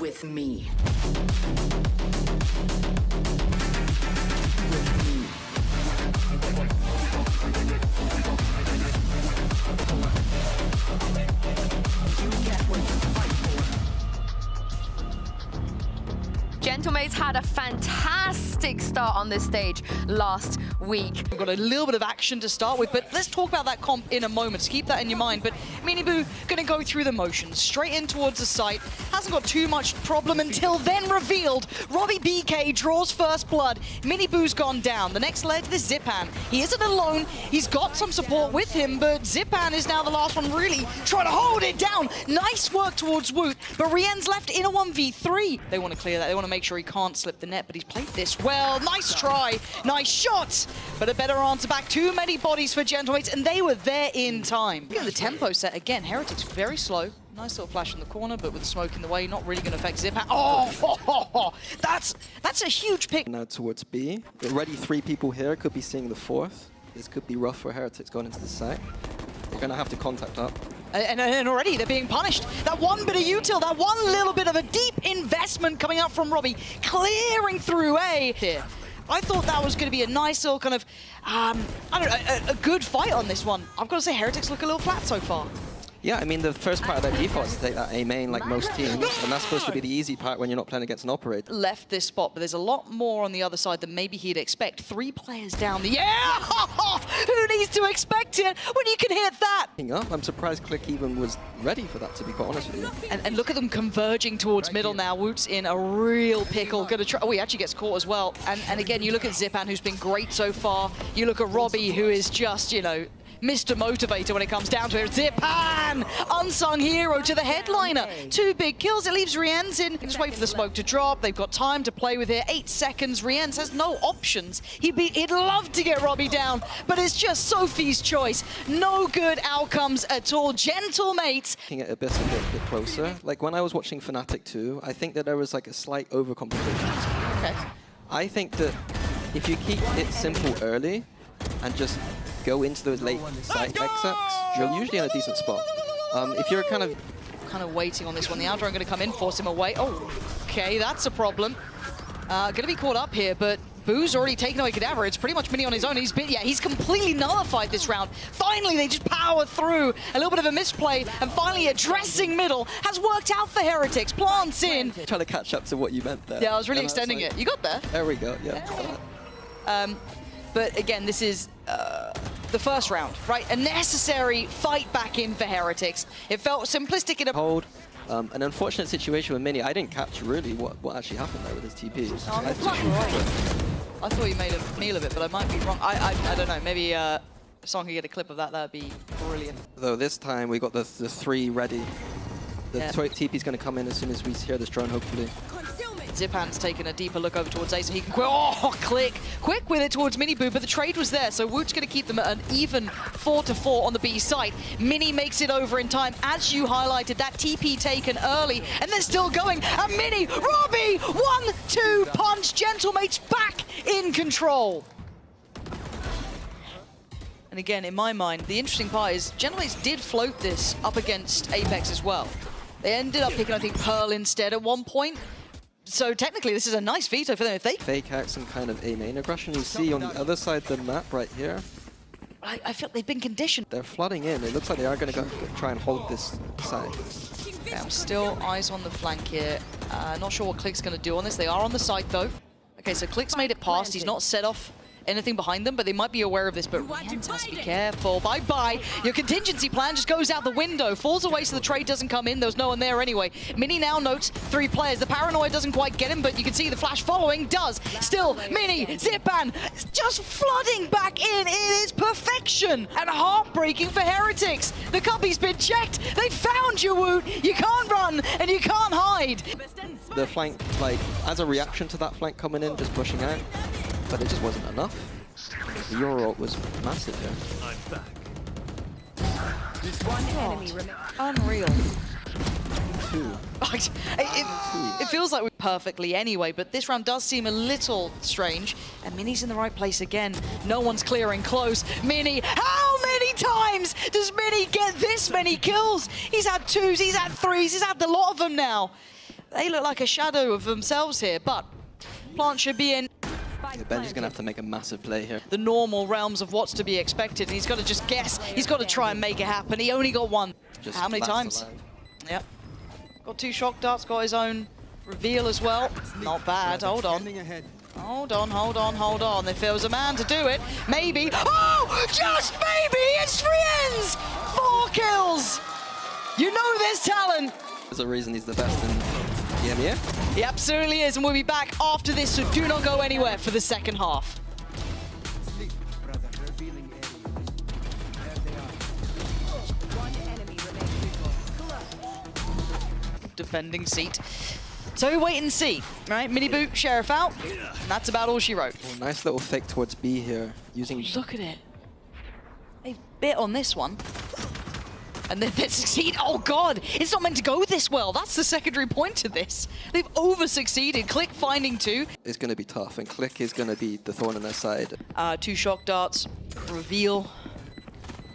with me. Gentlemates had a fantastic start on this stage last week. We've got a little bit of action to start with, but let's talk about that comp in a moment, so keep that in your mind. But Miniboo gonna go through the motions, straight in towards the site. Hasn't got too much problem until then revealed. Robbie BK draws first blood. Miniboo's gone down. The next leg is Zipan. He isn't alone. He's got some support with him, but Zipan is now the last one really trying to hold it down. Nice work towards Woot, but Rien's left in a 1v3. They want to clear that. They want to make sure he can't slip the net, but he's played this well. Nice try, nice shot, but a better answer back. Too many bodies for Gentlemates, and they were there in time. Look at the tempo set again. Heretics very slow. Nice little flash in the corner, but with smoke in the way, not really going to affect Zipan. Oh, that's a huge pick. Now towards B. Already 3 people here, could be seeing the 4th. This could be rough for Heretics going into the site. They're going to have to contact up. And already they're being punished. That one bit of util, that one little bit of a deep investment coming out from Robbie, clearing through A here. I thought that was going to be a nice little kind of, I don't know, a good fight on this one. I've got to say, Heretics look a little flat so far. Yeah, I mean, the first part of their default is to take that A main like most teams, and that's supposed to be the easy part when you're not playing against an operator. Left this spot, but there's a lot more on the other side than maybe he'd expect. 3 players down the... Yeah! Who needs to expect it when you can hit that? I'm surprised Click even was ready for that, to be quite honest with you. And look at them converging towards middle now. Woot's in a real pickle. Gonna try... Oh, he actually gets caught as well. And again, you look at Zipan, who's been great so far. You look at Robbie, who is just, you know, Mr. Motivator when it comes down to it. Zipan! Unsung hero to the headliner. 2 big kills. It leaves Rienz in. Just wait for the smoke to drop. They've got time to play with here. 8 seconds. Rienz has no options. He'd love to get Robbie down, but it's just Sophie's choice. No good outcomes at all. Gentlemates. Looking at Abyss a bit closer. Like when I was watching Fnatic 2, I think that there was like a slight overcompensation. Okay. I think that if you keep it simple early and just go into those late side exits, you're usually in a decent spot. If you're kind of waiting on this one, the Aldron going to come in, force him away. Oh, okay, that's a problem. Going to be caught up here, but Boo's already taken away Cadaver. It's pretty much Mini on his own. He's completely nullified this round. Finally, they just power through. A little bit of a misplay, and finally addressing middle has worked out for Heretics. Plants in. Trying to catch up to what you meant there. Yeah, I was really extending it. You got there. There we go, yeah. But again, this is the first round, right? A necessary fight back in for Heretics. It felt simplistic in a... Hold. An unfortunate situation with Mini. I didn't catch really what actually happened there with his TP. I thought he made a meal of it, but I might be wrong. I don't know. Maybe someone could get a clip of that. That'd be brilliant. Though this time we got the 3 ready. The TP's going to come in as soon as we hear this drone, hopefully. Zipan's taken a deeper look over towards A, so he can quick with it towards Miniboo, but the trade was there, so Woot's going to keep them at an even 4-4 on the B side. Mini makes it over in time, as you highlighted, that TP taken early, and they're still going, and Mini, Robbie, 1-2 punch, Gentlemates back in control. And again, in my mind, the interesting part is Gentlemates did float this up against Apex as well. They ended up picking, I think, Pearl instead at one point. So technically, this is a nice veto for them if they fake out some kind of A main aggression. You see on the other side of the map right here. I feel they've been conditioned. They're flooding in. It looks like they are going to try and hold this side. Yeah, I'm still eyes on the flank here. Not sure what Click's going to do on this. They are on the side though. Okay, so Click's made it past. He's not set off anything behind them, but they might be aware of this. But Rienz has to be careful. Bye-bye. Your contingency plan just goes out the window. Falls away so the trade doesn't come in. There was no one there anyway. Mini now notes 3 players. The paranoia doesn't quite get him, but you can see the flash following does. Still, Mini, Zipan, just flooding back in. It is perfection and heartbreaking for Heretics. The copy's been checked. They found you, Woot. You can't run and you can't hide. The flank, like, as a reaction to that flank coming in, just pushing out. But it just wasn't enough. The Euro was massive here. I'm back. One enemy unreal. 2. It feels like we're perfectly anyway, but this round does seem a little strange. And Mini's in the right place again. No one's clearing close. Mini, how many times does Mini get this many kills? He's had 2s, he's had 3s, he's had a lot of them now. they look like a shadow of themselves here, but Plant should be in Yeah, Benji's going to have to make a massive play here. the normal realms of what's to be expected, and he's got to just guess. He's got to try and make it happen. He only got one. Just How many last times? alive. Yep. Got 2 shock darts, got his own reveal as well. Not bad, hold on. Hold on, hold on, hold on. If there was a man to do it, maybe. Oh, just maybe, it's 3 ends! 4 kills! You know there's talent! There's a reason he's the best in the EMEA. He absolutely is, and we'll be back after this, so do not go anywhere for the second half. Defending seat. So we wait and see, right? Mini-boot, Sheriff out, and that's about all she wrote. Oh, nice little fake towards B here, using... Look at it. They bit on this one. And then they succeed. Oh god, it's not meant to go this well. That's the secondary point to this. They've over-succeeded. Click finding 2. It's going to be tough, and Click is going to be the thorn in their side. 2 shock darts, reveal.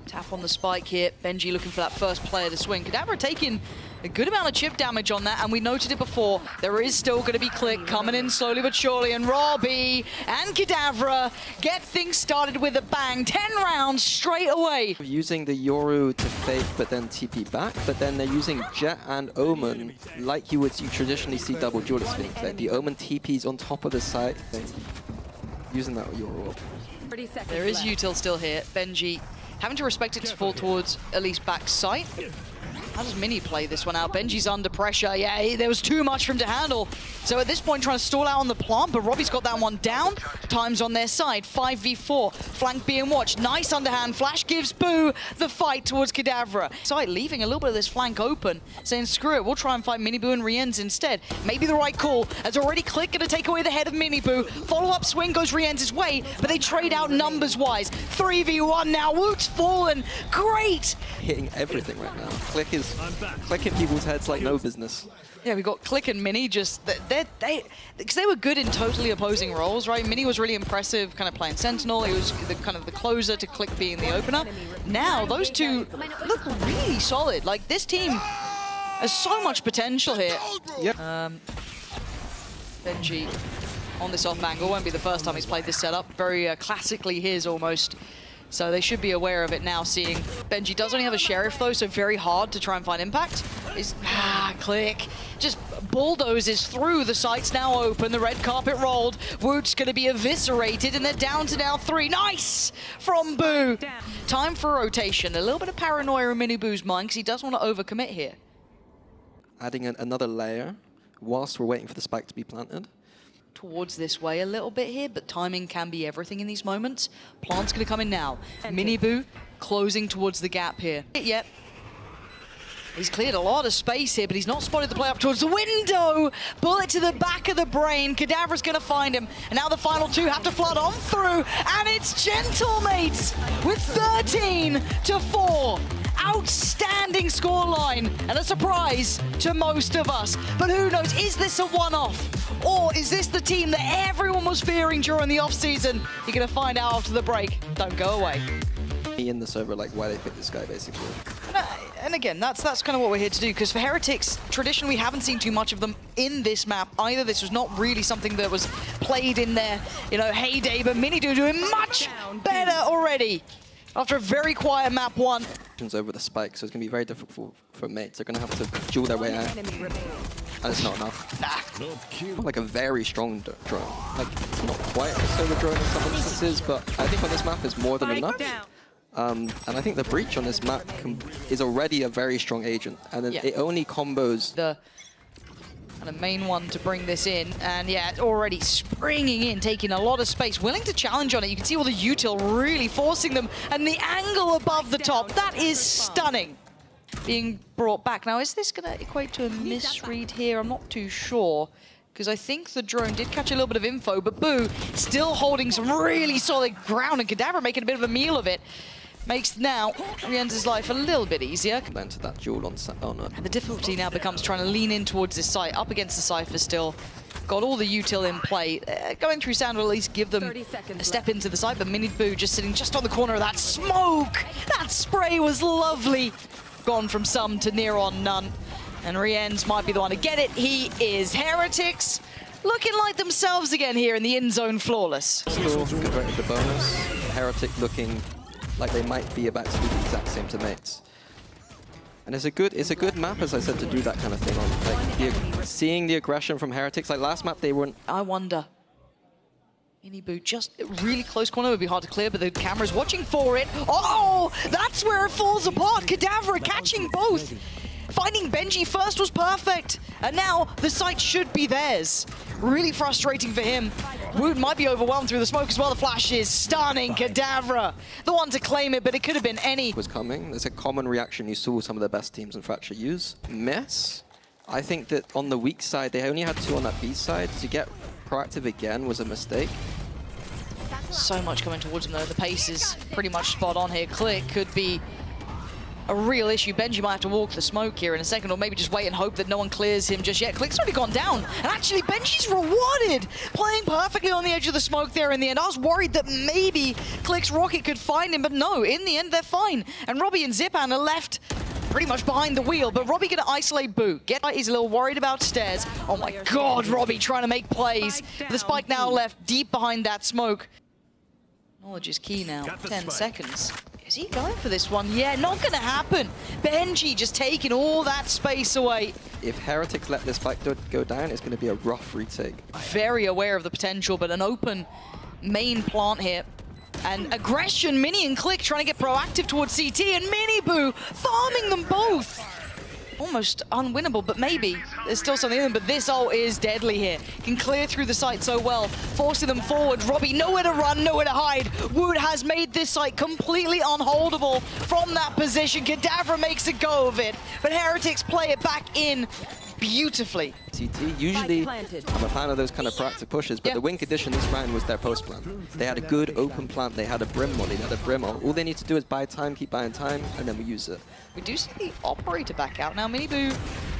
Tap on the spike here. Benji looking for that first player to swing. Kadabra taking a good amount of chip damage on that, and we noted it before. There is still going to be Click coming in slowly but surely, and Robbie and Kadabra get things started with a bang. 10 rounds straight away. Using the Yoru to fake, but then TP back, but then they're using Jet and Omen like you traditionally see double duelists being played. The Omen TP's on top of the site, using that Yoru. There is util still here. Benji having to respect it to fall towards at least back sight. How does Mini play this one out? Benji's under pressure. Yeah, there was too much for him to handle. So at this point, trying to stall out on the plant, but Robbie's got that one down. Time's on their side. 5v4. Flank being watched. Nice underhand. Flash gives Boo the fight towards Kadabra. Side leaving a little bit of this flank open, saying, screw it, we'll try and fight Mini-Boo and Rienz instead. Maybe the right call, as already Click going to take away the head of Mini-Boo. Follow-up swing goes Rienz's way, but they trade out numbers-wise. 3v1 now. Woot's fallen. Great! Hitting everything right now. Click is clicking people's heads like no business. Yeah, we got Click and Mini just, because they were good in totally opposing roles, right? Mini was really impressive, kind of playing Sentinel. He was the kind of the closer to Click being the opener. Now, those two look really solid. Like, this team has so much potential here. Yep. Benji on this off angle. Won't be the first time he's played this setup. Very classically his, almost. So they should be aware of it now, seeing Benji does only have a Sheriff, though, so very hard to try and find impact. Click. Just bulldozes through. The site's now open. The red carpet rolled. Woot's going to be eviscerated, and they're down to now 3. Nice from Boo. Time for a rotation. A little bit of paranoia in Mini-Boo's mind, because he does want to overcommit here. Adding another layer whilst we're waiting for the spike to be planted. Towards this way a little bit here, but timing can be everything in these moments. Plant's going to come in now. Mini-Boo closing towards the gap here. Yep. He's cleared a lot of space here, but he's not spotted the play up towards the window. Bullet to the back of the brain. Kadavra's going to find him. And now the final 2 have to flood on through. And it's Gentlemates with 13-4. Outstanding scoreline and a surprise to most of us. But who knows, is this a one-off? Or is this the team that everyone was fearing during the off-season? You're going to find out after the break. Don't go away. In the server, like why they picked this guy, basically. And again, that's kind of what we're here to do, because for Heretics, traditionally we haven't seen too much of them in this map either. This was not really something that was played in their, heyday, but Mini-Boo doing much better already. After a very quiet map 1. Over the spike, so it's going to be very difficult for mates. They're going to have to duel their way out. And it's not enough. Like a very strong drone. Like, not quite a silver drone in some instances, but I think on this map is more than enough. And I think the breach on this map is already a very strong agent. And then it only combos the kind of main one to bring this in, and yeah, it's already springing in, taking a lot of space, willing to challenge on it. You can see all the util really forcing them, and the angle above the top, that is stunning. Being brought back. Now, is this going to equate to a misread here? I'm not too sure, because I think the drone did catch a little bit of info, but Boo still holding some really solid ground, and Kadabra making a bit of a meal of it. Makes now Rienz's life a little bit easier. Into that duel on and the difficulty now becomes trying to lean in towards this site, up against the Cypher still. Got all the util in play. Going through Sand will at least give them a step into the site, but Mini-Boo just sitting just on the corner of that smoke. That spray was lovely. Gone from some to near on none. And Rienz might be the one to get it. He is. Heretics looking like themselves again here in the in zone flawless. Still converted the bonus. Heretic looking like they might be about to do the exact same to mates. And it's a good map, as I said, to do that kind of thing on. Like seeing the aggression from Heretics. Like last map, they weren't. I wonder. Minibu just really close corner, would be hard to clear, but the camera's watching for it. Oh, that's where it falls apart. Kadavra catching both. Finding Benji first was perfect, and now the site should be theirs. Really frustrating for him. Woot might be overwhelmed through the smoke as well. The flash is stunning. Kadavra, the one to claim it, but it could have been any. Was coming. There's a common reaction you saw some of the best teams in Fracture use. Mess. I think that on the weak side, they only had 2 on that B side. To get proactive again was a mistake. So much coming towards him though. The pace is pretty much spot on here. Click could be a real issue. Benji might have to walk the smoke here in a second, or maybe just wait and hope that no one clears him just yet. Click's already gone down, and actually Benji's rewarded, playing perfectly on the edge of the smoke there in the end. I was worried that maybe Click's rocket could find him, but no, in the end they're fine. And Robbie and Zipan are left pretty much behind the wheel, but Robbie gonna isolate Boo. He's a little worried about stairs. Oh my god, Robbie trying to make plays. The spike now left deep behind that smoke. Knowledge is key now. 10 seconds. Is he going for this one? Yeah, not gonna happen. Benji just taking all that space away. If Heretics let this fight go down, it's going to be a rough retake. Very aware of the potential, but an open main plant here. And aggression, Mini and Click trying to get proactive towards CT, and Miniboo farming them both. Almost unwinnable, but maybe there's still something in them. But this ult is deadly here. Can clear through the site so well, forcing them forward. Robbie, nowhere to run, nowhere to hide. Wood has made this site completely unholdable from that position. Kadavra makes a go of it, but Heretics play it back in beautifully. CT, usually I'm a fan of those kind of proactive pushes, but the win condition this round was their post plant. They had a good open plant, they had a brim molly, they had a brim ult. All they need to do is buy time, keep buying time, and then we use it. We do see the operator back out now. Miniboo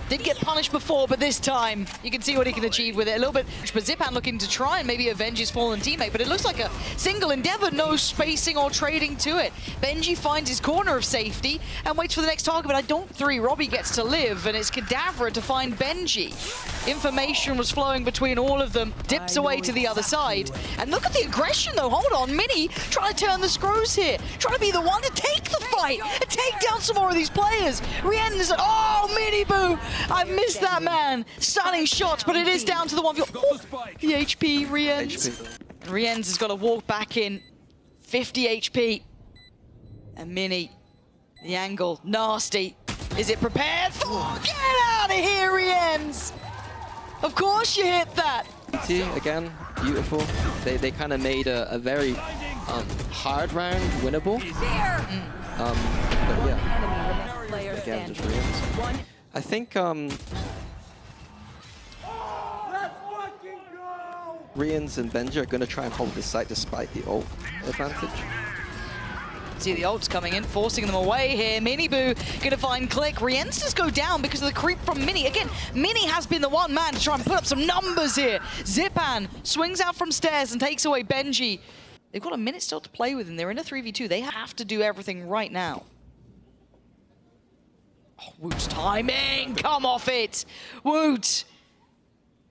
did get punished before, but this time you can see what he can achieve with it a little bit. But Zipan looking to try and maybe avenge his fallen teammate, but it looks like a single endeavor, no spacing or trading to it. Benji finds his corner of safety and waits for the next target, but I don't think Robbie gets to live, and it's Kadavra to find Benji. Information was flowing between all of them, dips away to the other side. And look at the aggression though, hold on, Mini trying to turn the screws here, trying to be the one to take the fight and take down some more of these players. Rienz, oh, Miniboo, I missed that man. Stunning shots, but it is down to the 1v1. Oh, the HP, Rienz. And Rienz has got to walk back in, 50 HP. And Mini, the angle, nasty. Is it prepared? Oh, get out of here, Rienz. Of course you hit that. Again, beautiful. They kind of made a very hard round winnable. But yeah, again, just Rienz. I think Rienz and Benji are going to try and hold this site despite the ult advantage. See the ults coming in, forcing them away here. Miniboo gonna find Click. Rienz does go down because of the creep from Mini. Again, Mini has been the one man to try and put up some numbers here. Zipan swings out from stairs and takes away Benji. They've got a minute still to play with, and they're in a 3v2. They have to do everything right now. Oh, Woot's timing! Come off it! Woot!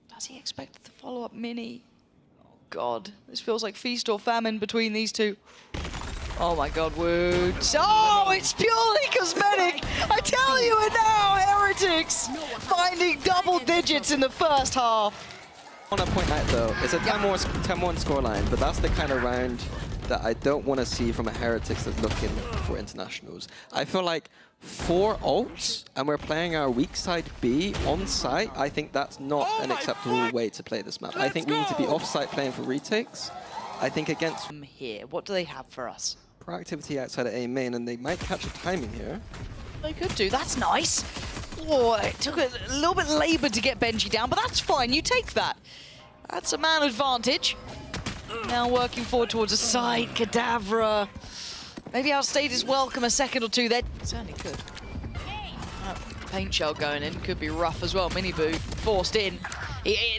Does he expect the follow-up Mini? Oh god, this feels like feast or famine between these two. Oh my god, Woot. Oh, it's purely cosmetic! I tell you it now, Heretics! Finding double digits in the first half. I want to point out though, it's a 10-1 scoreline, but that's the kind of round that I don't want to see from a Heretics that's looking for internationals. I feel like 4 ults and we're playing our weak side B on site. I think that's not an acceptable way to play this map. I think we need to be off site playing for retakes. I think against here, what do they have for us? Proactivity outside of A main, and they might catch a timing here. They could do, that's nice. Oh, it took a little bit labor to get Benji down, but that's fine, you take that. That's a man advantage. Now working forward towards a side, Kadavra. Maybe outstayed his welcome a second or two there. Certainly could. Paint shell going in, could be rough as well. Miniboo forced in.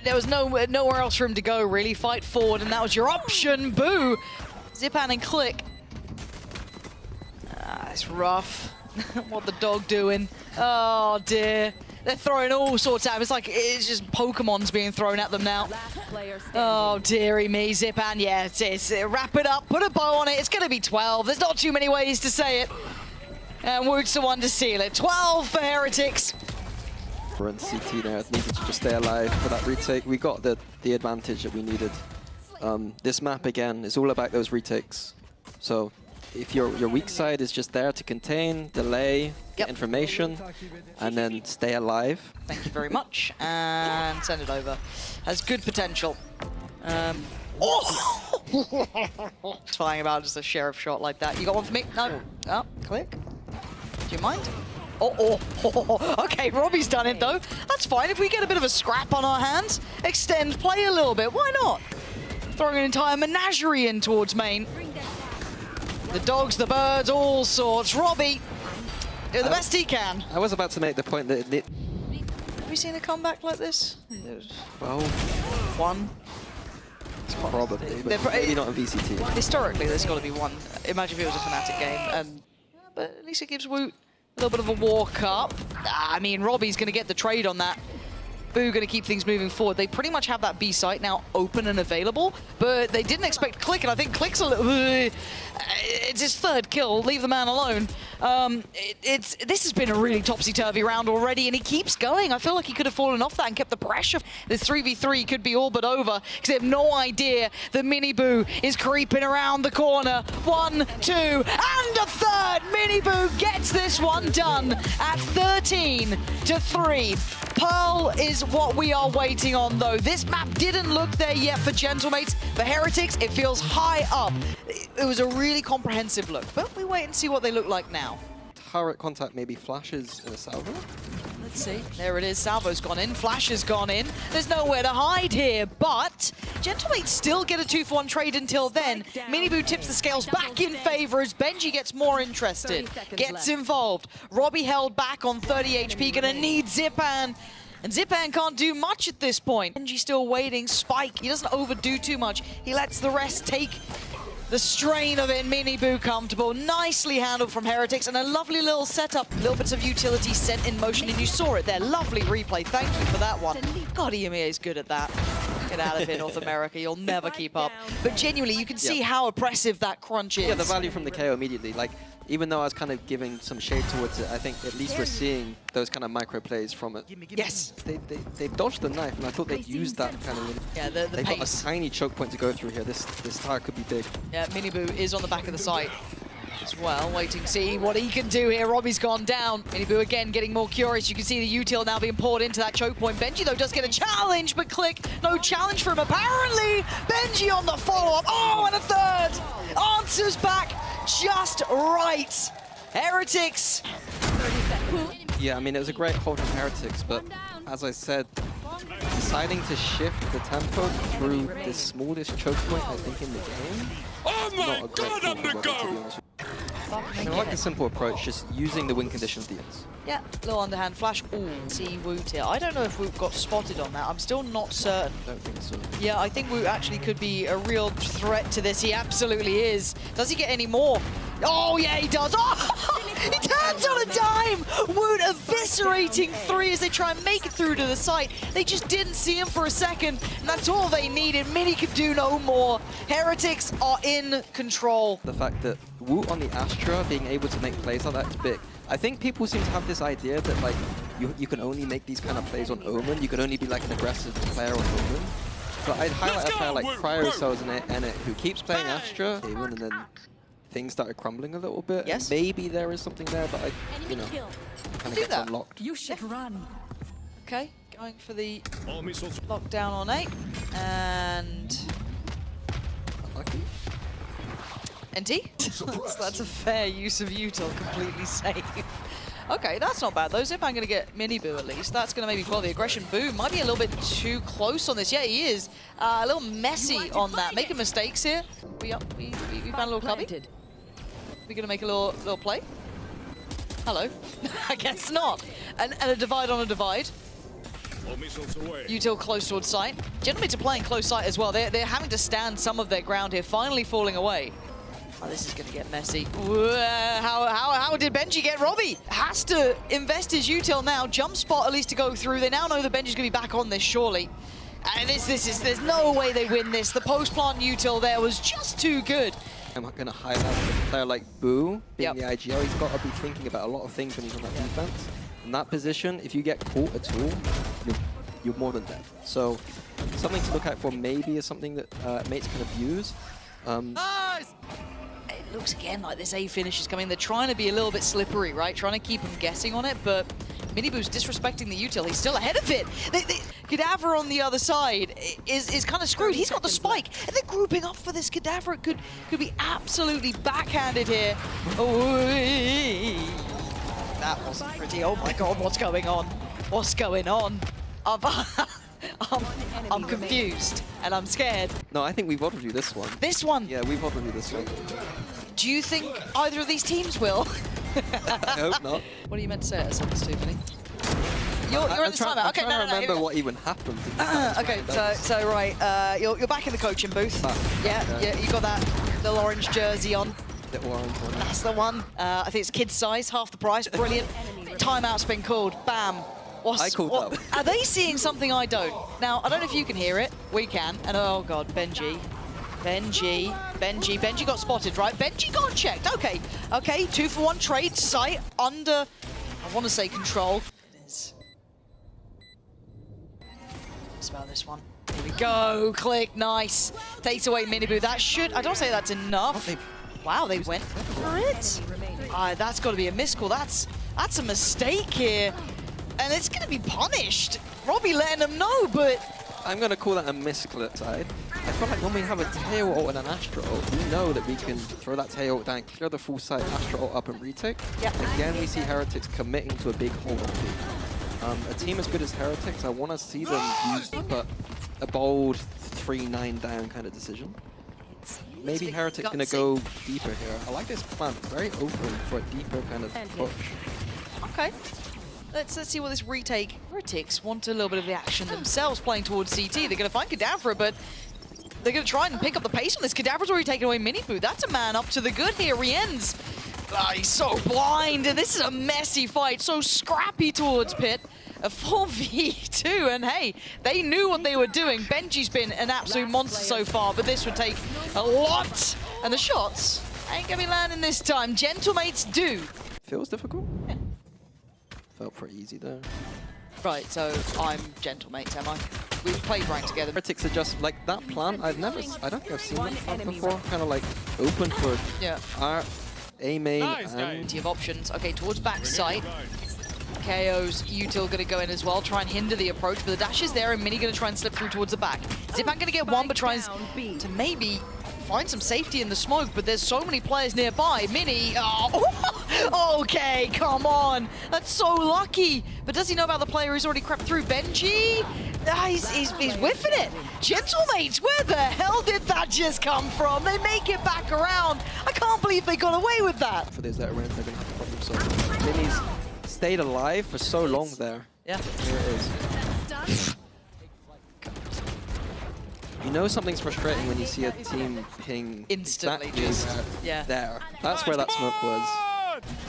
There was nowhere else for him to go, really. Fight forward, and that was your option. Boo! Zipan and Click. It's rough. What the dog doing? Oh dear. They're throwing all sorts at him. It's just Pokemon's being thrown at them now. Oh, dearie me, Zipan. Yeah, it's wrap it up, put a bow on it. It's going to be 12. There's not too many ways to say it. And Woot's the one to seal it. 12 for Heretics. We're in CT now. Needed to just stay alive for that retake. We got the advantage that we needed. This map, again, is all about those retakes. So if your weak side is just there to contain, delay, get information, and then stay alive. Thank you very much. And send it over. Has good potential. It's flying about just a sheriff shot like that. You got one for me? No. Oh, click. Do you mind? Okay, Robbie's done it though. That's fine. If we get a bit of a scrap on our hands, extend play a little bit. Why not? Throwing an entire menagerie in towards main. The dogs, the birds, all sorts. Robbie, do the best he can. I was about to make the point that Have we seen a comeback like this? Well, one. Probably, but maybe not a VCT. Historically, there's got to be one. Imagine if it was a Fnatic game, but at least it gives Woot a little bit of a walk up. I mean, Robbie's going to get the trade on that. Boo going to keep things moving forward. They pretty much have that B site now open and available, but they didn't expect Click, and I think Click's a little... It's his third kill. Leave the man alone. This has been a really topsy-turvy round already, and he keeps going. I feel like he could have fallen off that and kept the pressure. This 3v3 could be all but over, because they have no idea that Mini Boo is creeping around the corner. 1, 2, and a third! Mini Boo gets this one done at 13-3. Pearl is what we are waiting on, though. This map didn't look there yet for Gentlemates. For Heretics, it feels high up. It was a really comprehensive look, but we wait and see what they look like now. Turret contact maybe flashes in a salvo. Let's see. There it is. Salvo's gone in. Flash has gone in. There's nowhere to hide here, but Gentlemates still get a 2-for-1 trade until then. Miniboo tips the scales back in favor as Benji gets more interested, gets involved. Robbie held back on 30 HP, gonna need Zipan. And Zipan can't do much at this point. Benji still waiting. Spike, he doesn't overdo too much. He lets the rest take the strain of it. Mini Boo comfortable. Nicely handled from Heretics, and a lovely little setup. Little bits of utility sent in motion, and you saw it there. Lovely replay. Thank you for that one. God, EMEA is good at that. Get out of here, North America. You'll never keep up. But genuinely, you can see how oppressive that crunch is. Yeah, the value from the KO immediately. Like, even though I was kind of giving some shade towards it, I think at least we're seeing those kind of micro plays from it. Yes. They dodged the knife, and I thought they'd use that kind of... Yeah, the They've got a tiny choke point to go through here. This tower could be big. Yeah, Miniboo is on the back of the site as well, waiting to see what he can do here. Robbie's gone down. Miniboo again getting more curious. You can see the util now being poured into that choke point. Benji, though, does get a challenge, but Click, no challenge for him apparently. Benji on the follow-up. Oh, and a third. Answers back just right. Heretics. Yeah, I mean, it was a great hold from Heretics, but as I said, deciding to shift the tempo through the smallest choke point, I think, in the game, not a great thing to be honest. I like the simple approach, just using the win conditions DNs. Yeah, little underhand flash. Ooh, see Woot here. I don't know if Woot got spotted on that. I'm still not certain. Don't think so. Yeah, I think Woot actually could be a real threat to this. He absolutely is. Does he get any more? Oh, yeah, he does. Oh, he turns on a dime. Woot eviscerating 3 as they try and make it through to the site. They just didn't see him for a second, and that's all they needed. Mini could do no more. Heretics are in control. The fact that Woot on the Astra being able to make plays like that is big. I think people seem to have this idea that like you can only make these kind of plays on Omen. You can only be like an aggressive player on Omen. But I'd highlight a player like Cryocells in it who keeps playing Astra, and then things started crumbling a little bit. Yes. Maybe there is something there, but kind of gets unlocked. You should run. Okay, going for the lockdown on 8, and Unlucky. NT? That's a fair use of util, completely safe. Okay, that's not bad though. Zipan going to get Mini Boo at least. That's going to maybe quell the aggression. Boo might be a little bit too close on this. Yeah, he is. A little messy on that. Making mistakes here. We found a little cubby. We're going to make a little play. Hello. I guess not. And a divide on a divide. Util close towards site. Gentlemen are playing close site as well. They're having to stand some of their ground here, finally falling away. Oh, this is going to get messy. How did Benji get Robbie? Has to invest his util now. Jump spot at least to go through. They now know that Benji's going to be back on this, surely. And there's no way they win this. The post-plant util there was just too good. I'm going to highlight a player like Boo, being the IGL. He's got to be thinking about a lot of things when he's on that defense. In that position, if you get caught at all, you're more than dead. So something to look out for maybe is something that mates can abuse. Nice! It looks again like this A finish is coming. They're trying to be a little bit slippery, right? Trying to keep him guessing on it, but Miniboo's disrespecting the util. He's still ahead of it. Cadaver on the other side is kind of screwed. He's got the spike, and they're grouping up for this. Cadaver could be absolutely backhanded here. Oh, that wasn't pretty. Oh my god, what's going on? What's going on? I'm confused and I'm scared. No, I think we've got to do this one. This one? Yeah, we've got to do this one. Do you think either of these teams will? I hope not. What are you meant to say at seconds to, Vinny? You're in the timeout. Okay, I'm trying to remember what even happened. Okay, so right, you're back in the coaching booth. Yeah, you got that little orange jersey on. Little orange one. That's the one. I think it's kid size, half the price. Brilliant. Timeout's been called. Bam. I called that. Are they seeing something I don't? Now, I don't know if you can hear it. We can. And oh god, Benji got spotted, right? Benji got checked. Okay, 2-for-1 trade, sight under, I want to say control. It is. Let's spell this one. Here we go, click, nice. Takes away Miniboo. That should, I don't say that's enough. Wow, they went for it. That's got to be a miscall. That's a mistake here. And it's going to be punished. Robbie letting them know, but... I'm going to call that a misclick side. I feel like when we have a tail ult and an Astra ult, we know that we can throw that tail ult down, clear the full site, Astra ult up and retake. Again, we see Heretics committing to a big hold on B. A team as good as Heretics, I want to see them use a bold 3-9 down kind of decision. Maybe Heretics going to go deeper here. I like this plan, very open for a deeper kind of push. Okay. Let's see what this retake. Heretics want a little bit of the action themselves playing towards CT. They're going to find Cadaver, but they're going to try and pick up the pace on this. Cadaver's already taken away Miniboo. That's a man up to the good here. Rien's. He's so blind, and this is a messy fight. So scrappy towards Pit. A 4v2, and hey, they knew what they were doing. Benji's been an absolute monster so far, but this would take a lot. And the shots ain't going to be landing this time. Gentlemates do. Feels difficult? Yeah. Felt pretty easy there. Right, so I'm Gentlemates, am I? We've played rank together. Heretics are just like that plan. I don't think I've seen that before. Kind of like open for A main and plenty of options. Okay, towards back site. KO's util going to go in as well, try and hinder the approach, but the dash is there and Mini going to try and slip through towards the back. Zipan going to get one, but tries to maybe find some safety in the smoke, but there's so many players nearby. Mini, okay, come on. That's so lucky. But does he know about the player who's already crept through? Benji? He's whiffing it. Gentlemates, where the hell did that just come from? They make it back around. I can't believe they got away with that. For those that are around, they're going to have to problem solve. Mini's stayed alive for so long there. Yeah. Here it is. You know something's frustrating when you see a team ping instantly exactly there. That's where that smoke was.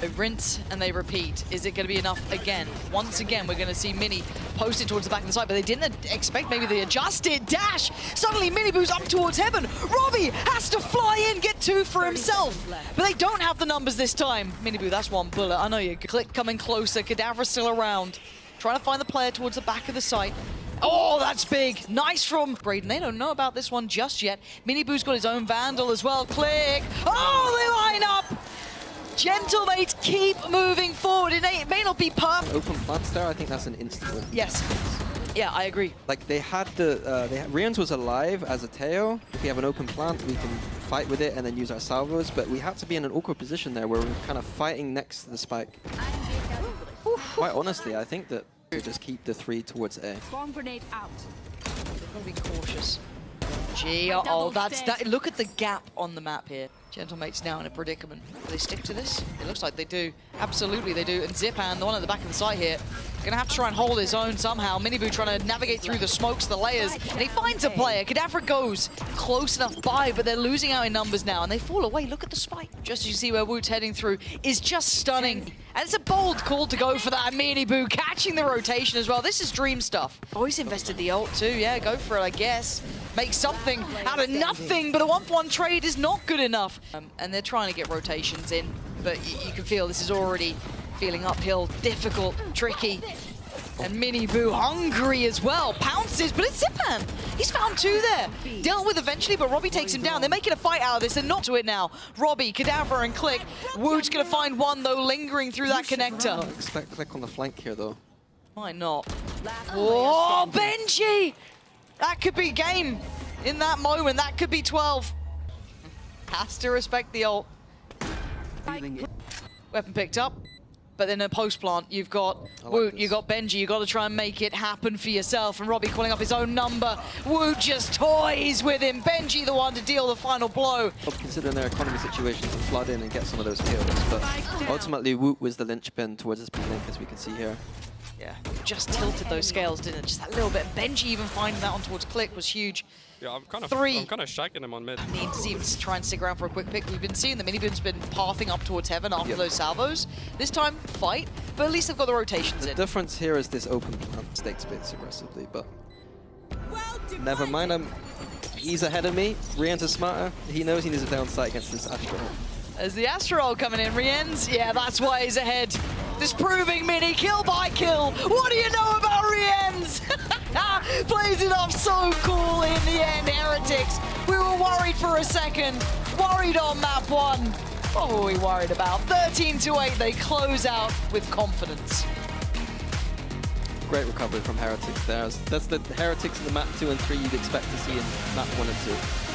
They rinse and they repeat. Is it going to be enough again? Once again, we're going to see Mini posted towards the back of the side, but they didn't expect maybe the adjusted dash. Suddenly, Miniboo's up towards heaven. Robbie has to fly in, get two for himself. But they don't have the numbers this time. Miniboo, that's one bullet. I know you. Click coming closer. Cadaver's still around. Trying to find the player towards the back of the site. Oh, that's big. Nice from Braden. They don't know about this one just yet. Miniboo's got his own Vandal as well. Click. Oh, they line up. Gentlemates keep moving forward. It may not be perfect. Open plants there, I think that's an instant win. Yes. Yeah, I agree. Like they had Rien's was alive as a Teo. If we have an open plant, we can fight with it and then use our salvos. But we had to be in an awkward position there where we're kind of fighting next to the spike. Quite honestly, I think that we just keep the 3 towards A. Bomb grenade out. They've got to be cautious. Gee, that. Look at the gap on the map here. Gentlemates now in a predicament. Do they stick to this? It looks like they do. Absolutely they do. And Zipan, the one at the back of the site here, Gonna have to try and hold his own somehow. Miniboo trying to navigate through the smokes, the layers, and he finds a player. Kadavra goes close enough by, but they're losing out in numbers now, and they fall away. Look at the spike. Just as you see where Woot's heading through is just stunning. And it's a bold call to go for that. Miniboo catching the rotation as well. This is dream stuff. Oh, he's invested the ult too. Yeah, go for it, I guess. Make something out of nothing, but a 1-for-1 trade is not good enough. And they're trying to get rotations in, but you can feel this is already feeling uphill, difficult, tricky. And Miniboo hungry as well. Pounces, but it's Zipan. He's found two there. Dealt with eventually, but Robbie takes him down. They're making a fight out of this. They're not to it now. Robbie, Kadavra, and Click. Woot's going to find one, though, lingering through that connector. I expect Click on the flank here, though. Might not. Oh, Benji! That could be game. In that moment, that could be 12. Has to respect the ult. Weapon picked up. But then a post plant, you've got Woot, you've got Benji, you've got to try and make it happen for yourself. And Robbie calling up his own number. Woot just toys with him. Benji the one to deal the final blow. Considering their economy situation to flood in and get some of those kills, but ultimately Woot was the linchpin towards his link, as we can see here. Yeah, just tilted those scales, didn't it? Just that little bit. Benji even finding that on towards Click was huge. Yeah, I'm kind of shagging him on mid. Need to even try and stick around for a quick pick. We've been seeing the Miniboo's been pathing up towards heaven after those salvos. This time, fight, but at least they've got the rotations in. The difference here is this open plant stake space aggressively, but never mind. He's ahead of me. Rien's is smarter. He knows he needs a downside against this Astro. As the Astro coming in, Rien's, yeah, that's why he's ahead. Disproving Mini, kill by kill. What do you know about Rien's? Plays it off so cool in the end, Heretics. We were worried for a second. Worried on map one. What were we worried about? 13-8, they close out with confidence. Great recovery from Heretics there. That's the Heretics in the map 2 and 3 you'd expect to see in map 1 and 2.